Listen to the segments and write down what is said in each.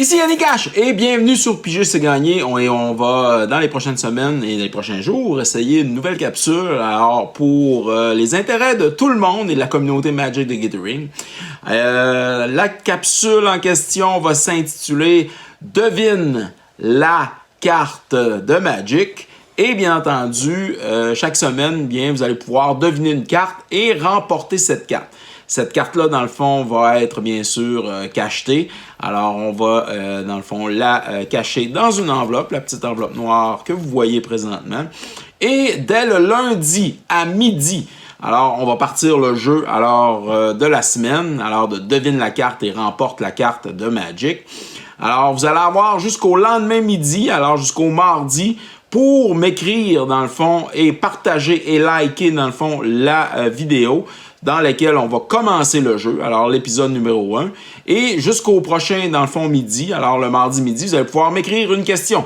Ici Yannick Cash et bienvenue sur Piger c'est gagné. On va dans les prochaines semaines et les prochains jours essayer une nouvelle capsule alors pour les intérêts de tout le monde et de la communauté Magic de Gathering. La capsule en question va s'intituler Devine la carte de Magic. Et bien entendu, chaque semaine, bien, vous allez pouvoir deviner une carte et remporter cette carte. Cette carte-là, dans le fond, va être bien sûr cachetée. Alors, on va, dans le fond, la cacher dans une enveloppe, la petite enveloppe noire que vous voyez présentement. Et dès le lundi à midi, alors, on va partir le jeu alors de la semaine, alors de devine la carte et remporte la carte de Magic. Alors, vous allez avoir jusqu'au lendemain midi, alors jusqu'au mardi, pour m'écrire, dans le fond, et partager et liker, dans le fond, la vidéo dans laquelle on va commencer le jeu, alors l'épisode numéro 1, et jusqu'au prochain, dans le fond, midi, alors le mardi midi, vous allez pouvoir m'écrire une question,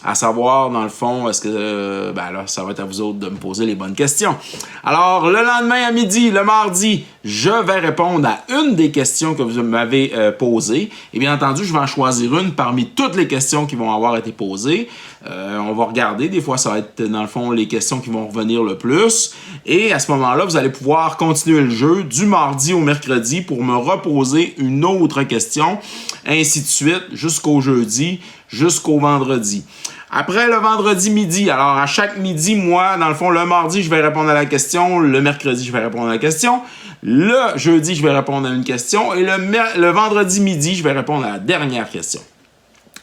à savoir, dans le fond, est-ce que, ben là, ça va être à vous autres de me poser les bonnes questions. Alors, le lendemain à midi, le mardi, je vais répondre à une des questions que vous m'avez posées, et bien entendu, je vais en choisir une parmi toutes les questions qui vont avoir été posées. On va regarder, des fois, ça va être, dans le fond, les questions qui vont revenir le plus, et à ce moment-là, vous allez pouvoir continuer le jeu du mardi au mercredi pour me reposer une autre question, ainsi de suite, jusqu'au jeudi, jusqu'au vendredi. Après le vendredi midi, alors à chaque midi, moi, dans le fond, le mardi, je vais répondre à la question, le mercredi, je vais répondre à la question, le jeudi, je vais répondre à une question, et le vendredi midi, je vais répondre à la dernière question.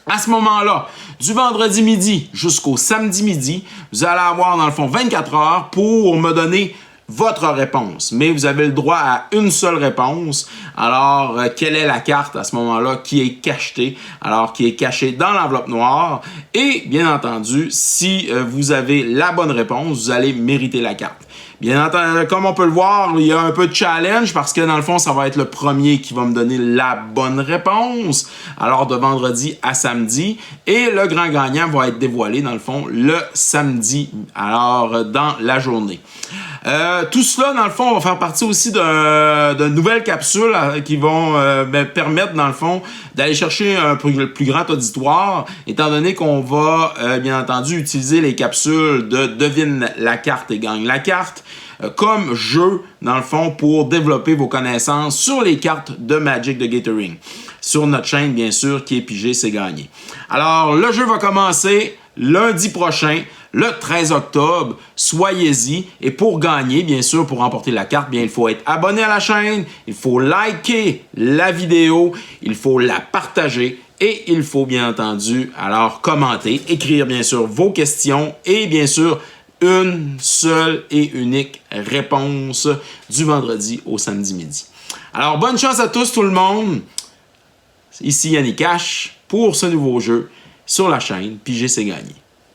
À ce moment-là, du vendredi midi jusqu'au samedi midi, vous allez avoir, dans le fond, 24 heures pour me donner votre réponse. Mais vous avez le droit à une seule réponse. Alors, quelle est la carte à ce moment-là qui est cachetée? Alors, qui est cachée dans l'enveloppe noire. Et, bien entendu, si vous avez la bonne réponse, vous allez mériter la carte. Bien entendu, comme on peut le voir, il y a un peu de challenge parce que dans le fond, ça va être le premier qui va me donner la bonne réponse. Alors, de vendredi à samedi. Et le grand gagnant va être dévoilé, dans le fond, le samedi. Alors, dans la journée. Tout cela, dans le fond, va faire partie aussi de nouvelles capsules qui vont permettre, dans le fond, d'aller chercher un plus grand auditoire, étant donné qu'on va, bien entendu, utiliser les capsules de devine la carte et gagne la carte comme jeu, dans le fond, pour développer vos connaissances sur les cartes de Magic de Gathering. Sur notre chaîne, bien sûr, qui est Piger c'est gagné. Alors, le jeu va commencer lundi prochain, le 13 octobre, soyez-y. Et pour gagner, bien sûr, pour remporter la carte, bien, il faut être abonné à la chaîne, il faut liker la vidéo, il faut la partager et il faut, bien entendu, alors commenter, écrire, bien sûr, vos questions et, bien sûr, une seule et unique réponse du vendredi au samedi midi. Alors, bonne chance à tous, tout le monde. Ici Yannick Cash pour ce nouveau jeu sur la chaîne Piger c'est gagné.